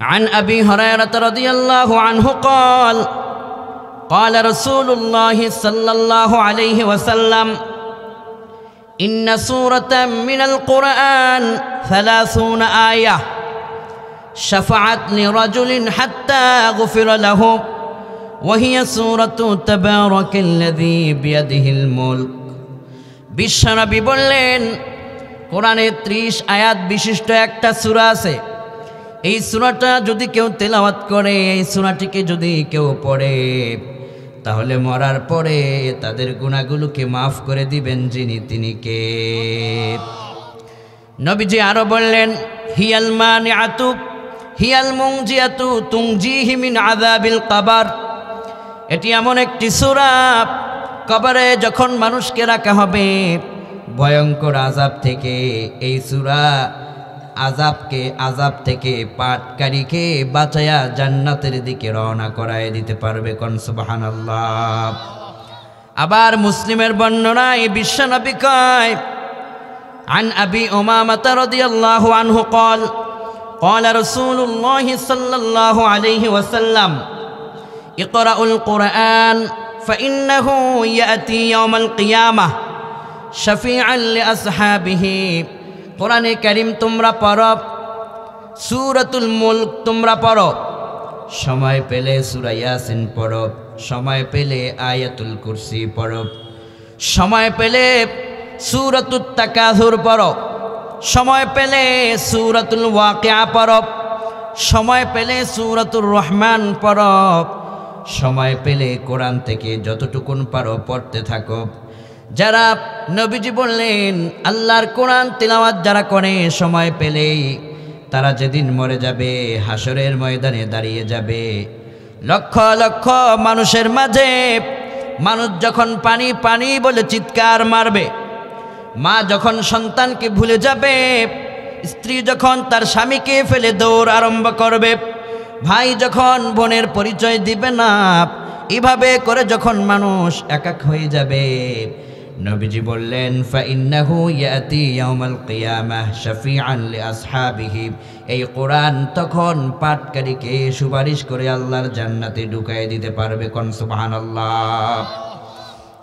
عن أبي هريرة رضي الله عنه قال قال رسول الله صلى الله عليه وسلم إن سورة من القرآن 30 آية شفعت لرجل حتى غفر له وهي سورة تبارك الذي بيده الملك বিশ্বনবী বললেন কোরআনে 30 আয়াত বিশিষ্ট একটা সূরা আছে। এই সূরাটা যদি কেউ তেলাওয়াত করে, এই সূরাটিকে যদি কেউ পড়ে, তাহলে মরার পরে তাদের গুনাহগুলোকে মাফ করে দিবেন যিনি, তিনি কে? নবীজি আরো বললেন হিয়াল মানিআতু হিয়াল মুনজিয়াতু তুনজিহি মিন আযাবিল কবর। এটি এমন একটি সূরা, কবরে যখন মানুষকে রাখা হবে ভয়ঙ্কর আযাব থেকে, এই সূরা আযাব থেকে পাটকারীকে বাঁচায়া জান্নাতের দিকে রওনা করায় দিতে পারবে। কোন সুবহানাল্লাহ। আবার মুসলিমের বর্ণনায় বিশ্বনবী কয় عن أبي أمامة رضي الله عنه قال قال رسول الله صلى الله عليه وسلم اقرأوا القرآن فإنه يأتي يوم القيامة شفيعا لأصحابه। কোরআনে কারীম তোমরা পড়ো, সূরাতুল মুলক তোমরা পড়ো, সময় পেলে সূরা ইয়াসিন পড়ো, সময় পেলে আয়াতুল কুরসি পড়ো, সময় পেলে সূরাতুত তাকাসুর পড়ো, সময় পেলে সূরাতুল ওয়াকিয়া পড়ো, সময় পেলে সূরাতুর রহমান পড়ো, সময় পেলে কোরআন থেকে যতটুকুন পারো পড়তে থাকো। যারা নবীজি বললেন আল্লাহর কোরআন তিলাওয়াত যারা করে সময় পেলেই, তারা যেদিন মরে যাবে হাসরের ময়দানে দাঁড়িয়ে যাবে লক্ষ লক্ষ মানুষের মাঝে। মানুষ যখন পানি পানি বলে চিৎকার মারবে, মা যখন সন্তানকে ভুলে যাবে, স্ত্রী যখন তার স্বামীকে ফেলে দৌড় আরম্ভ করবে, ভাই যখন বোনের পরিচয় দিবে না, এভাবে করে যখন মানুষ একাক হয়ে যাবে, নবীজি বললেন ফাইন্নাহু ইয়াতি ইয়াউমাল কিয়ামাহ শাফিআন লিআসহাবিহি। এই কোরআন তখন পাঠকারীকে সুপারিশ করে আল্লাহর জান্নাতে ঢুকায় দিতে পারবে। কোন সুবহানাল্লাহ।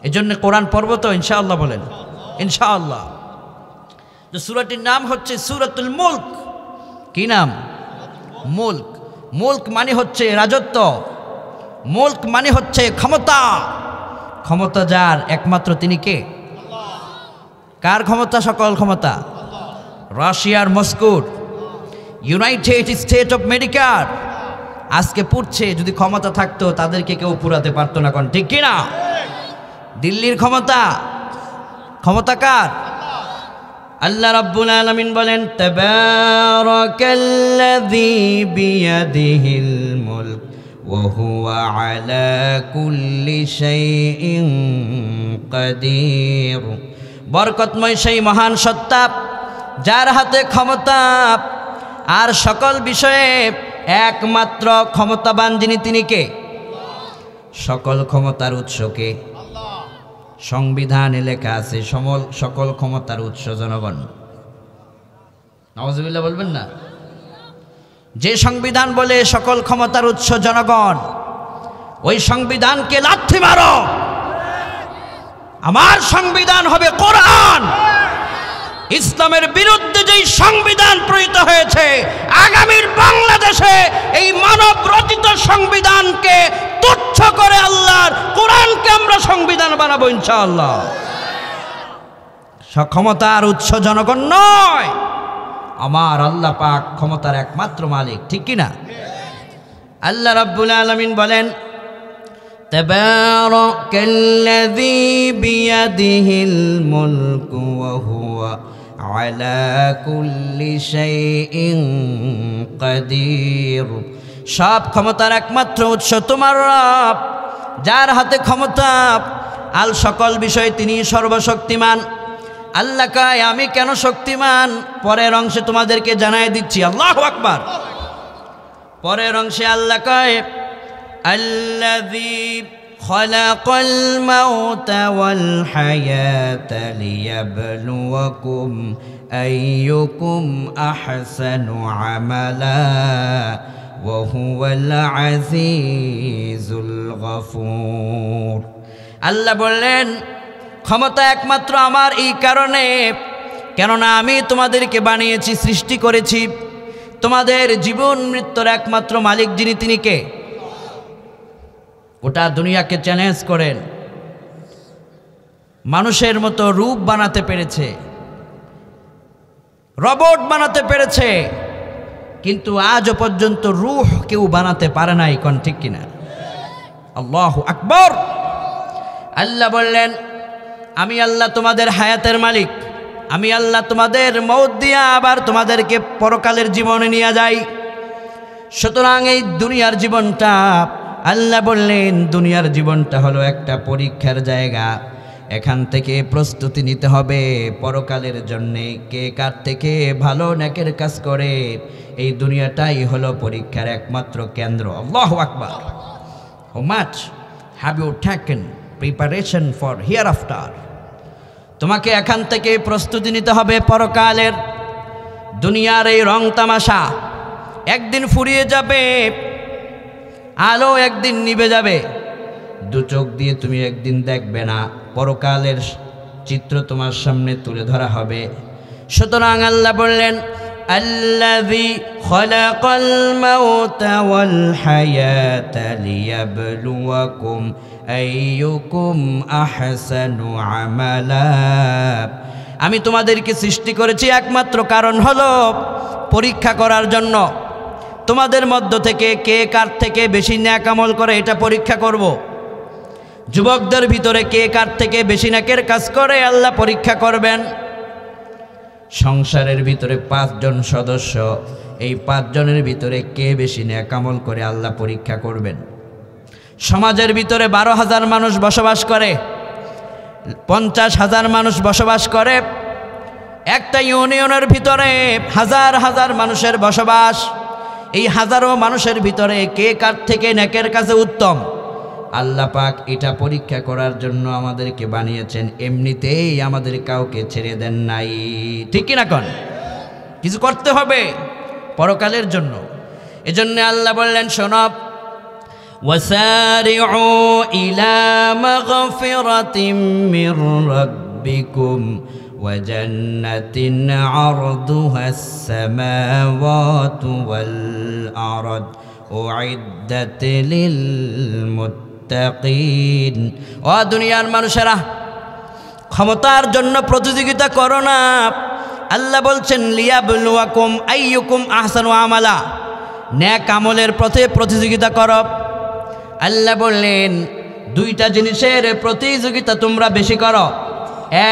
এজন্য কোরআন পড়ব তো ইনশাআল্লাহ, বলেন ইনশাআল্লাহ। যে সূরাটির নাম হচ্ছে সূরাতুল মুলক। কি নাম? মুলক। মুলক মানে হচ্ছে রাজত্ব, মুলক মানে হচ্ছে ক্ষমতা। ক্ষমতা যার একমাত্র তিনি কে? কার ক্ষমতা? সকল ক্ষমতা। রাশিয়ার মস্কোর, ইউনাইটেড স্টেট অফ আমেরিকা আজকে পুড়ছে, যদি ক্ষমতা থাকতো তাদেরকে কেউ পুরাতে পারতো না। কোন ঠিক কিনা? দিল্লির ক্ষমতা, ক্ষমতা কার? আল্লাহ রাব্বুল আলামিন বলেন তাবারাকাল্লাযী বিয়াদিহিল মুলক ওয়া হুয়া আলা কুল্লি শাইইন কাদির। বরকতময় সেই মহান সত্তা যার হাতে ক্ষমতা আর সকল বিষয়ে একমাত্র ক্ষমতাবান যিনি, তিনি কে? সকল ক্ষমতার উৎসকে সংবিধানে লেখা আছে সকল ক্ষমতার উৎস জনগণ। নাউযুবিল্লাহ বলবেন না? যে সংবিধান বলে সকল ক্ষমতার উৎস জনগণ, ওই সংবিধানকে লাথি মারো। আমার সংবিধান হবে কোরআন। ইসলামের বিরুদ্ধে যেই সংবিধান প্রণীত হয়েছে, আগামীর বাংলাদেশে এই মানব রচিত সংবিধানকে তুচ্ছ করে আল্লাহর কোরআনকে আমরা সংবিধান বানাবো ইনশাআল্লাহ। ক্ষমতার উৎস জনগণ নয়, আমার আল্লাহ পাক ক্ষমতার একমাত্র মালিক। ঠিক কিনা? আল্লাহ রাব্বুল আলামিন বলেন তাবারাকাল্লাযী বিয়াদিহিল মুলকু ওয়া হুয়া আলা কুল্লি শাইইন কাদির। সব ক্ষমতার একমাত্র উৎস তোমার রব, যার হাতে ক্ষমতা আল সকল বিষয়, তিনি সর্বশক্তিমান। আল্লাহ কয় আমি কেন শক্তিমান পরের অংশে তোমাদেরকে জানাই দিচ্ছি। আল্লাহু আকবার। পরের অংশে আল্লাহ কয় আল্লাযী খালাকাল মাউতা ওয়াল হায়াতা লিয়াবলুয়াকুম আইয়ুকুম আহসানু আমালা হুয়াল আজিজুল গফুর। আল্লাহ বললেন ক্ষমতা একমাত্র আমার এই কারণে, কেননা আমি তোমাদেরকে বানিয়েছি, সৃষ্টি করেছি। তোমাদের জীবন মৃত্যুর একমাত্র মালিক যিনি, তিনি কে? গোটা দুনিয়াকে চ্যালেঞ্জ করেন, মানুষের মতো রূপ বানাতে পেরেছে, রোবট বানাতে পেরেছে, কিন্তু আজও পর্যন্ত রূহ কেউ বানাতে পারে নাই। কোন ঠিক কিনা? আল্লাহু আকবার। আল্লাহ বললেন আমি আল্লাহ তোমাদের হায়াতের মালিক, আমি আল্লাহ তোমাদের মওত দিয়া আবার তোমাদেরকে পরকালের জীবনে নিয়ে যাই। সুতরাং এই দুনিয়ার জীবনটা, আল্লাহ বললেন দুনিয়ার জীবনটা হলো একটা পরীক্ষার জায়গা। এখান থেকে প্রস্তুতি নিতে হবে পরকালের জন্যে। কে কার থেকে ভালো নেকের কাজ করে, এই দুনিয়াটাই হলো পরীক্ষার একমাত্র কেন্দ্র। আল্লাহু আকবার। How much have you taken preparation for hereafter? তোমাকে এখান থেকে প্রস্তুতি নিতে হবে পরকালের। দুনিয়ার এই রং তামাশা একদিন ফুরিয়ে যাবে, আলো একদিন নিভে যাবে, দু চোখ দিয়ে তুমি একদিন দেখবে না, পরকালের চিত্র তোমার সামনে তুলে ধরা হবে। সুতরাং আল্লাহ বললেন আল্লাযী খালাকাল মাউতা ওয়াল হায়াতা লিয়াবলুয়াকুম আইয়ুকুম আহসানু আমালা। আমি তোমাদেরকে সৃষ্টি করেছি একমাত্র কারণ হলো পরীক্ষা করার জন্য। তোমাদের মধ্য থেকে কে কার থেকে বেশি নেক আমল করে এটা পরীক্ষা করব। যুবকদের ভিতরে কে কার থেকে বেশি নেকের কাজ করে আল্লাহ পরীক্ষা করবেন। সংসারের ভিতরে 5 জন সদস্য, এই 5 জনের ভিতরে কে বেশি নেক আমল করে আল্লাহ পরীক্ষা করবেন। সমাজের ভিতরে 12,000 মানুষ বসবাস করে, 50,000 মানুষ বসবাস করে, একটা ইউনিয়নের ভিতরে হাজার হাজার মানুষের বসবাস। এই হাজারো মানুষের ভিতরে কে কার থেকে নেকের কাজে উত্তম, আল্লাহ পাক এটা পরীক্ষা করার জন্য আমাদেরকে বানিয়েছেন। এমনিতেই আমাদের কাউকে ছেড়ে দেন নাই, ঠিক কিনা? কোন কিছু করতে হবে পরকালের জন্য। এজন্য আল্লাহ বললেন শোনো, ওয়াসারিউ ইলা মাগফিরাতিম মির রাব্বিকুম ওয়া জান্নাতিন আরদুহাস সামাওয়াতু ওয়াল আরদ উইদ্দাত লিল মুত্তাকিন। ও দুনিয়ার মানুষেরা, ক্ষমতার জন্য প্রতিযোগিতা করো না। আল্লাহ বলছেন লিয়াবলুয়াকুম আইয়ুকুম আহসানু আমালা, নেক আমলের পথে প্রতিযোগিতা করো। আল্লাহ বললেন 2টা জিনিসের প্রতিযোগিতা তোমরা বেশি করো।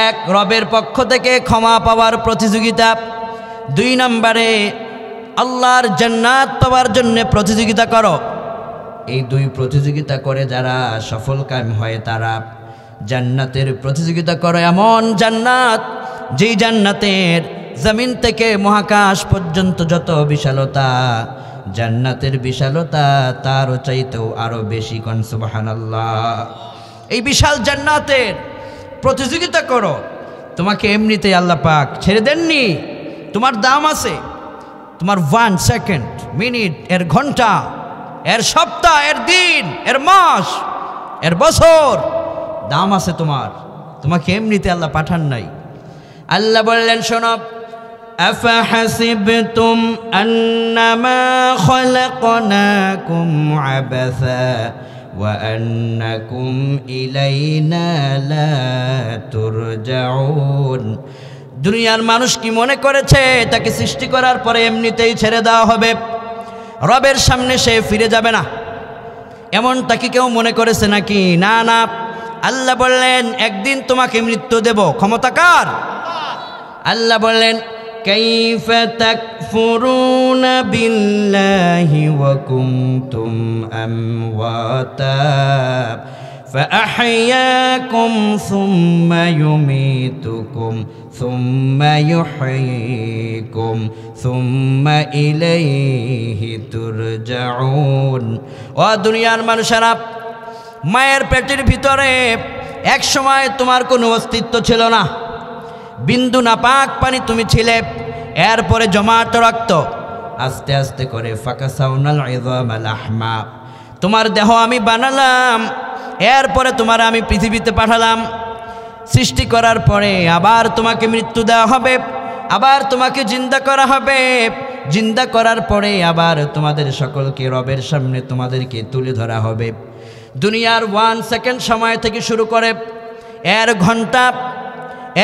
1, রবের পক্ষ থেকে ক্ষমা পাওয়ার প্রতিযোগিতা। 2 নম্বরে আল্লাহর জান্নাত পাওয়ার জন্য প্রতিযোগিতা করো। এই 2 প্রতিযোগিতা করে যারা সফল কাম হয় তারা জান্নাতের প্রতিযোগিতা করে। এমন জান্নাত যেই জান্নাতের জমিন থেকে মহাকাশ পর্যন্ত যত বিশালতা, জান্নাতের বিশালতা তারও চাইতেও আরো বেশি। কোন সুবহানাল্লাহ। এই বিশাল জান্নাতের প্রতিযোগিতা করো। তোমাকে এমনিতেই আল্লাহ পাক ছেড়ে দেননি, তোমার দাম আছে। তোমার 1 সেকেন্ড, মিনিট, এর ঘন্টা, এর সপ্তাহ, এর দিন, এর মাস, এর বছর দাম আছে তোমার। তোমাকে এমনিতে আল্লাহ পাঠান নাই। আল্লাহ বললেন শোনো, আফাহাসিবতুম আন্নামা খালাকনাকুম আবাসা ওয়া আন্নাকুম ইলাইনা লা তুরজাউন। দুনিয়ার মানুষ কি মনে করেছে তাকে সৃষ্টি করার পরে এমনিতেই ছেড়ে দেওয়া হবে, রবের সামনে সে ফিরে যাবে না? এমনটা কি কেউ মনে করেছে নাকি? না না। আল্লাহ বললেন একদিন তোমাকে মৃত্যু দেব। ক্ষমতা কার? আল্লাহ বললেন কাইফা তাকফুরুনা বিল্লাহি ওয়া কুনতুম আমওয়াতা فأحياكم ثم يميتكم ثم يحييكم ثم إليه ترجعون। ও দুনিয়ার মানুষেরা, মায়ের পেটের ভিতরে এক সময় তোমার কোনো অস্তিত্ব ছিল না, বিন্দু নাপাক পানি তুমি ছিলে, এরপরে জমাট রক্ত, আস্তে আস্তে করে ফাকাসাউনাল ইযামা লাহমা, তোমার দেহ আমি বানালাম, এরপরে তোমার আমি পৃথিবীতে পাঠালাম। সৃষ্টি করার পরে আবার তোমাকে মৃত্যু দেওয়া হবে, আবার তোমাকে জিন্দা করা হবে। জিন্দা করার পরে আবার তোমাদের সকলকে রবের সামনে তোমাদেরকে তুলে ধরা হবে। দুনিয়ার 1 সেকেন্ড সময় থেকে শুরু করে এর ঘন্টা,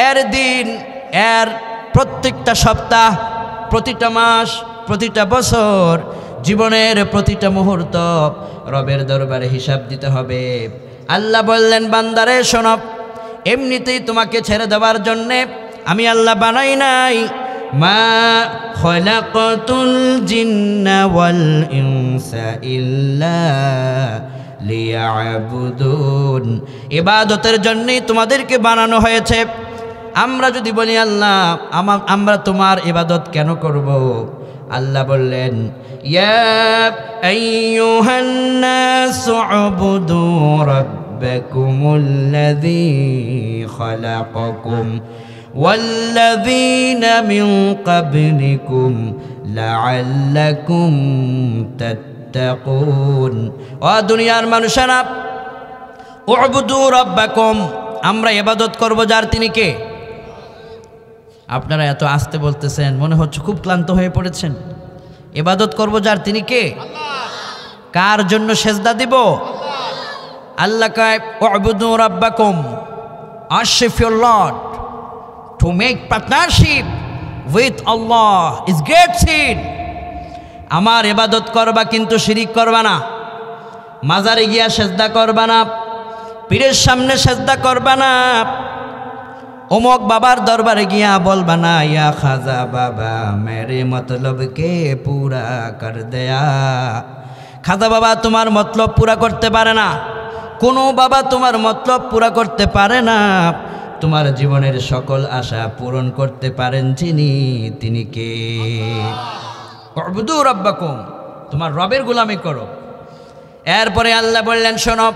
এর দিন, এর প্রত্যেকটা সপ্তাহ, প্রতিটা মাস, প্রতিটা বছর, জীবনের প্রতিটা মুহূর্ত রবের দরবারে হিসাব দিতে হবে। আল্লাহ বললেন, বান্দারে শোনো, এমনিতেই তোমাকে ছেড়ে দেওয়ার জন্যে আমি আল্লাহ বানাই নাই। মা খলাকতুল জিন্না ওয়াল ইনসা ইল্লা লিয়াবুদুন, ইবাদতের জন্যই তোমাদেরকে বানানো হয়েছে। আমরা যদি বলি আল্লাহ আমরা তোমার ইবাদত কেন করব, আল্লাহ বললেন, ইয়া আইয়ুহান নাসু উবুদু রাব্বাকুমুল্লাযী খালাকাকুম ওয়াল্লাযীনা মিন ক্বাবলিকুম লাআল্লাকুম তাত্তাকুন। ও দুনিয়ার মানুষেরা, উবুদু রাব্বাকুম, আমরা ইবাদত করব যার, তিনি কে? আপনারা এত আস্তে বলতেছেন, মনে হচ্ছে খুব ক্লান্ত হয়ে পড়েছেন। ইবাদত করব যার, তিনি কে? কার জন্য সেজদা দিব? আল্লাহ কয়, উবুদু রাব্বাকুম, worship your Lord. To make partnership with Allah is great sin. আমার ইবাদত করবা কিন্তু শিরিক করবা না, মাজারে গিয়া সেজদা করবা না, পীরের সামনে সেজদা করবা না, অমুক বাবার দরবারে গিয়া বলবা না, ইয়া খাজা বাবা মেরে মতলব কে পুরা কর দেয়া। খাজা বাবা তোমার মতলব পুরা করতে পারে না, কোনো বাবা তোমার মতলব পুরা করতে পারে না। তোমার জীবনের সকল আশা পূরণ করতে পারেন যিনি, তিনি কে? উবুদু রাব্বাকুম, তোমার রবের গোলামি করো। এরপরে আল্লাহ বললেন, শোনো,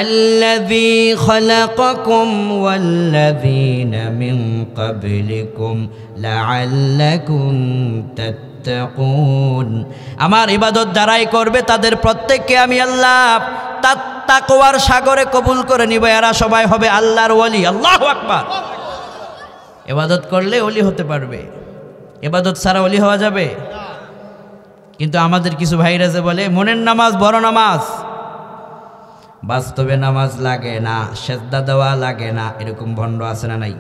আল্লাযী খালাকাকুম ওয়াল্লাযীনা মিন ক্বাবলিকুম লাআল্লাকুম তাত্তাকুন, আমার ইবাদত যারাই করবে তাদের প্রত্যেককে আমি আল্লাহ তাকওয়ার সাগরে কবুল করে নিব। এরা সবাই হবে আল্লাহর ওলি। আল্লাহু আকবার। ইবাদত করলে ওলি হতে পারবে, ইবাদত ছাড়া ওলি হওয়া যাবে? কিন্তু আমাদের কিছু ভাইরা যে বলে মনের নামাজ বড় নামাজ, বাস্তবে নামাজ লাগে না, সেজদা দেওয়া লাগে না, এরকম ভণ্ড আছে না নাই?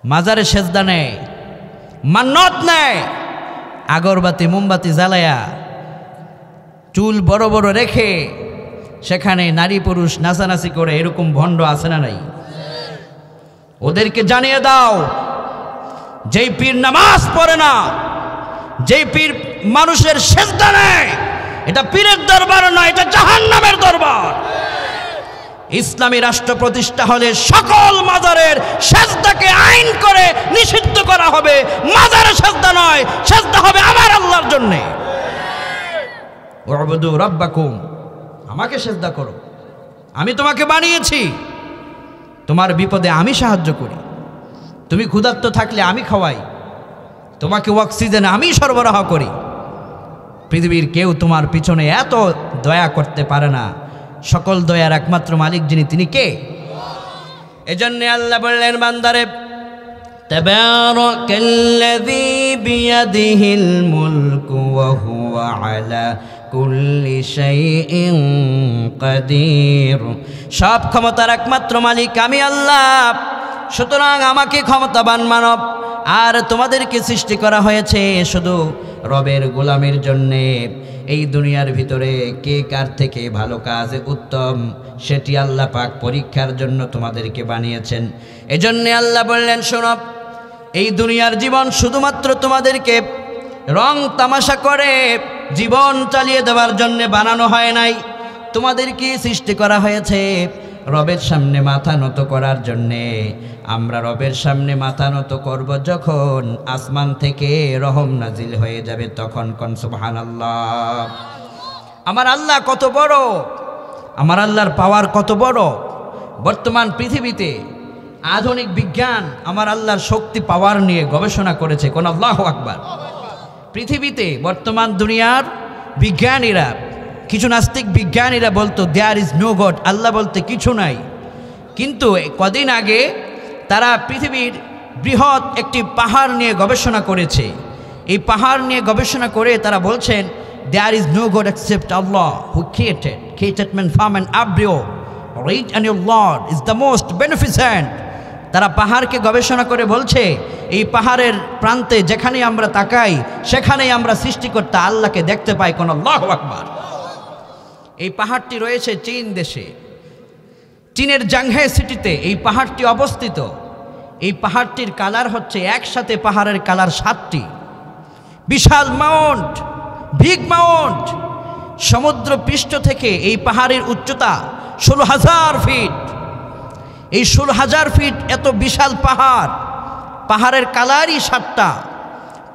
মাজারে সেজদা নেয়, মান্নত নেয়, আগরবাতি মোমবাতি জ্বালায়া চুল বড় বড় রেখে সেখানে নারী পুরুষ নাচানাচি করে, এরকম ভণ্ড আছে না নাই? ওদেরকে জানিয়ে দাও, যেই পীর নামাজ পড়ে না, যেই পীর মানুষের সেজদা নেয়, এটা পীরের দরবার নয়, এটা জাহান্নামের দরবার। ইসলামী রাষ্ট্র প্রতিষ্ঠা হলে সকল মাজারের সেজদাকে আইন করে নিষিদ্ধ করা হবে। মাজারে সেজদা নয়, সেজদা হবে আমার আল্লাহর জন্য। উবুদু রাব্বাকুম, আমাকে সেজদা করো, আমি তোমাকে বানিয়েছি, তোমার বিপদে আমি সাহায্য করি, তুমি ক্ষুধার্ত থাকলে আমি খাওয়াই, তোমাকে অক্সিজেন আমি সরবরাহ করি। পৃথিবীর কেউ তোমার পিছনে এত দয়া করতে পারে না। সকল দয়ার একমাত্র মালিক যিনি, তিনি কে? এজন্য আল্লাহ বললেন, বান্দারে, তাবারাকাল্লাযী বিয়াদিহিল মুলকু ওয়া হুয়া আলা কুল্লি শাইইন কাদির, সব ক্ষমতার একমাত্র মালিক আমি আল্লাহ। সুতরাং আমাকে ক্ষমতাবান মানব, আর তোমাদেরকে সৃষ্টি করা হয়েছে শুধু রবের গোলামের জন্যে। এই দুনিয়ার ভিতরে কে কার থেকে ভালো কাজে উত্তম, সেটি আল্লাহ পাক পরীক্ষার জন্য তোমাদেরকে বানিয়েছেন। এজন্যে আল্লাহ বললেন, শোনো, এই দুনিয়ার জীবন শুধুমাত্র তোমাদেরকে রং তামাশা করে জীবন চালিয়ে দেওয়ার জন্য বানানো হয় নাই। তোমাদেরকে সৃষ্টি করা হয়েছে রবের সামনে মাথা নত করার জন্যে। আমরা রবের সামনে মাথা নত করব যখন আসমান থেকে রহম নাজিল হয়ে যাবে, তখন কোন সুবহানাল্লাহ। আমার আল্লাহ কত বড়, আমার আল্লাহর পাওয়ার কত বড়। বর্তমান পৃথিবীতে আধুনিক বিজ্ঞান আমার আল্লাহর শক্তি পাওয়ার নিয়ে গবেষণা করেছে, কোন আল্লাহু আকবার। পৃথিবীতে বর্তমান দুনিয়ার বিজ্ঞানীরা, কিছু নাস্তিক বিজ্ঞানীরা বলতো দেয়ার ইজ নো গড, আল্লাহ বলতে কিছু নাই। কিন্তু কদিন আগে তারা পৃথিবীর বৃহৎ একটি পাহাড় নিয়ে গবেষণা করেছে। এই পাহাড় নিয়ে গবেষণা করে তারা বলছেন there is no God except Allah who created man from an embryo, rich and your Lord is the most beneficent। তারা পাহাড়কে গবেষণা করে বলছে এই পাহাড়ের প্রান্তে যেখানেই আমরা তাকাই সেখানেই আমরা সৃষ্টিকর্তা আল্লাহকে দেখতে পাই। কোন আল্লাহু আকবার। এই পাহাড়টি রয়েছে চীন দেশে, চীনের জাংহাই সিটিতে এই পাহাড়টি অবস্থিত। এই পাহাড়টির কালার হচ্ছে, একসাথে পাহাড়ের কালার 7টি। বিশাল মাউন্ট, বিগ মাউন্ট। সমুদ্র পৃষ্ঠ থেকে এই পাহাড়ের উচ্চতা 16,000 ফিট। এই 16,000 ফিট এত বিশাল পাহাড়, পাহাড়ের কালারই 7টা।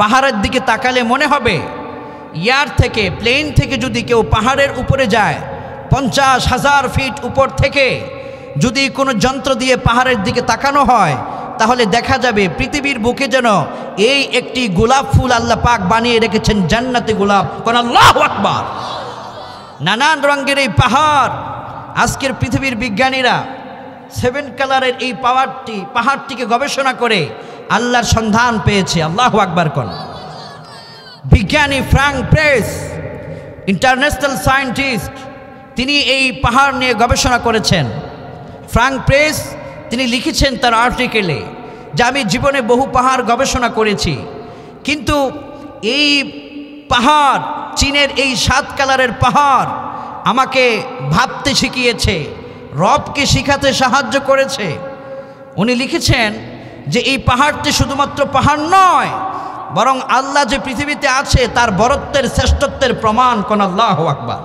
পাহাড়ের দিকে তাকালে মনে হবে ইয়ার থেকে, প্লেন থেকে যদি কেউ পাহাড়ের উপরে যায় 50,000 ফিট উপর থেকে যদি কোনো যন্ত্র দিয়ে পাহাড়ের দিকে তাকানো হয় তাহলে দেখা যাবে পৃথিবীর বুকে যেন এই একটি গোলাপ ফুল আল্লাহ পাক বানিয়ে রেখেছেন, জান্নাতি গোলাপ। কোন আল্লাহু আকবার। নানান রঙের এই পাহাড়। আজকের পৃথিবীর বিজ্ঞানীরা 7 কালারের এই পাহাড়টিকে গবেষণা করে আল্লাহর সন্ধান পেয়েছে। আল্লাহু আকবার কোন। বিজ্ঞানী ফ্রাঙ্ক প্রেস, ইন্টারন্যাশনাল সায়েন্টিস্ট, তিনি এই পাহাড় নিয়ে গবেষণা করেছেন। ফ্রাঙ্ক প্রেস তিনি লিখেছেন তার আর্টিকেলে যে আমি জীবনে বহু পাহাড় গবেষণা করেছি, কিন্তু এই পাহাড়, চীনের এই 7 কালারের পাহাড় আমাকে ভাবতে শিখিয়েছে, রবকে শিখাতে সাহায্য করেছে। উনি লিখেছেন যে এই পাহাড়টি শুধুমাত্র পাহাড় নয়, বরং আল্লাহ যে পৃথিবীতে আছে তার বরত্বের, শ্রেষ্ঠত্বের প্রমাণ। কোন আল্লাহু আকবার।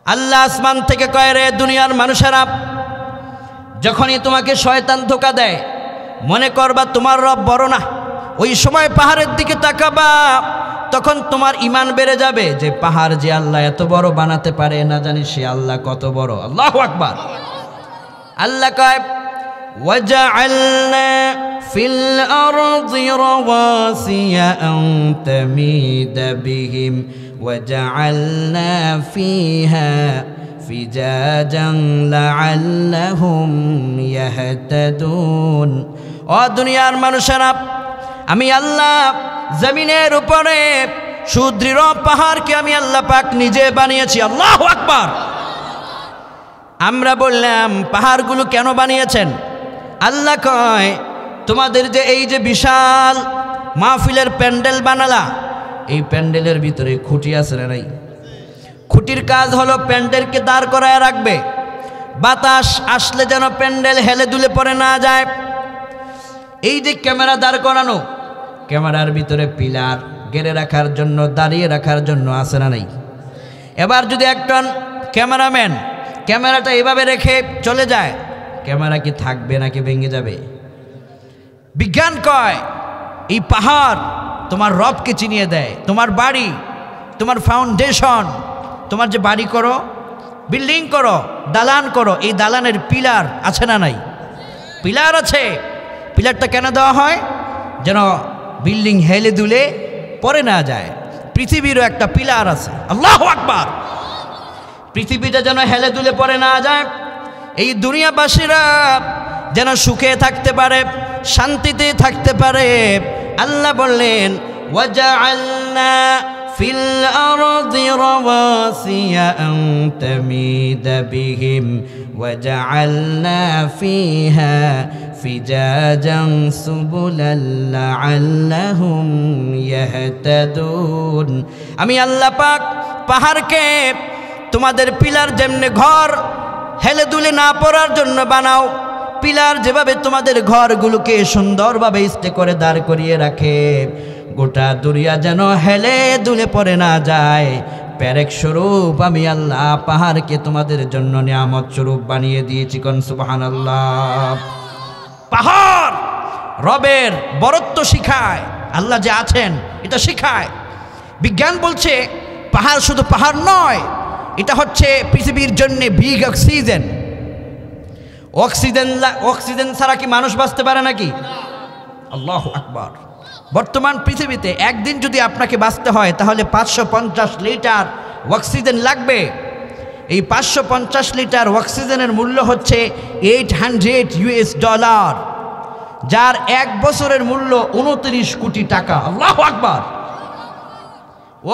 আল্লাহ আসমান থেকে কয়, রে দুনিয়ার মানুষেরা, যখনই তোমাকে শয়তান ধোঁকা দেয় মনে করবা তোমার রব বড় না, ওই সময় পাহাড়ের দিকে তাকাবা, তখন তোমার ঈমান বেড়ে যাবে যে পাহাড় যে আল্লাহ এত বড় বানাতে পারে, না জানি সে আল্লাহ কত বড়। আল্লাহু আকবার। আল্লাহ কয় ওয়াজআলনা ফিল আরদি রাওয়াসিয়া আন তামিদা বিহিম ওয়াজআলনা ফিহা ফিজাজান লাআল্লাহুম ইয়াহতাদুন। ও দুনিয়ার মানুষেরা, আমি আল্লাহ জমিনের উপরে সুদৃঢ় পাহাড়কে আমি আল্লাহ পাক নিজে বানিয়েছি। আল্লাহু আকবার। আমরা বললাম পাহাড়গুলো কেন বানিয়েছেন? আল্লাহ কয় তোমাদের যে এই যে বিশাল মাহফিলের প্যান্ডেল বানালা, এই প্যান্ডেলের ভিতরে খুঁটি আছে না নাই? খুঁটির কাজ হলো প্যান্ডেলকে দাঁড় করায় রাখবে, বাতাস আসলে যেন প্যান্ডেল হেলে দুলে পড়ে না যায়। এই যে ক্যামেরা দাঁড় করানো, ক্যামেরার ভিতরে পিলার গেড়ে রাখার জন্য, দাঁড়িয়ে রাখার জন্য আছে না নাই? এবার যদি একজন ক্যামেরাম্যান ক্যামেরাটা এভাবে রেখে চলে যায়, ক্যামেরা কি থাকবে নাকি ভেঙে যাবে? বিজ্ঞান কয় এই পাহাড় তোমার রবকে চিনিয়ে দেয়। তোমার বাড়ি, তোমার ফাউন্ডেশন, তোমার যে বাড়ি করো, বিল্ডিং করো, দালান করো, এই দালানের পিলার আছে না নাই? পিলার আছে। পিলারটা কেন দেওয়া হয়? যেন বিল্ডিং হেলে দুলে পড়ে না যায়। পৃথিবীরও একটা পিলার আছে। আল্লাহু আকবার। পৃথিবীটা যেন হেলে দুলে পড়ে না যায়, এই দুনিয়াবাসীরা যেন সুখে থাকতে পারে, শান্তিতে থাকতে পারে। আল্লাহ বললেন ওয়াজআলনা ফিল আরদি রাওয়াসিয়া আন তামিদা বিহিম ওয়াজআলনা ফিহা ফিজাজান সুবুলাল লাআল্লাহুম ইয়াহতাদুন। আমি আল্লাহ পাক পাহাড়কে তোমাদের পিলার যেমনে ঘর হেলে দুলে না পড়ার জন্য বানাও, পিলার যেভাবে তোমাদের ঘরগুলোকে সুন্দরভাবে স্টে করে দাঁড় করিয়ে রাখে, গোটা দুনিয়া যেন হেলে দুলে পড়ে না যায়, পেরেক স্বরূপ আমি আল্লাহ পাহাড়কে তোমাদের জন্য নিয়ামত স্বরূপ বানিয়ে দিয়েছি। কোন সুবহানাল্লাহ। পাহাড় রবের বরত্ব শিখায়, আল্লাহ যে আছেন এটা শিখায়। বিজ্ঞান বলছে পাহাড় শুধু পাহাড় নয়, এটা হচ্ছে পৃথিবীর জন্য বিগ অক্সিজেন। অক্সিজেন ছাড়া কি মানুষ বাঁচতে পারে নাকি? আল্লাহু আকবার। বর্তমান পৃথিবীতে একদিন যদি আপনাকে বাঁচতে হয় তাহলে 550 লিটার অক্সিজেন লাগবে। এই 550 লিটার অক্সিজেনের মূল্য হচ্ছে $800, যার এক বছরের মূল্য 29 কোটি টাকা। আল্লাহু আকবার।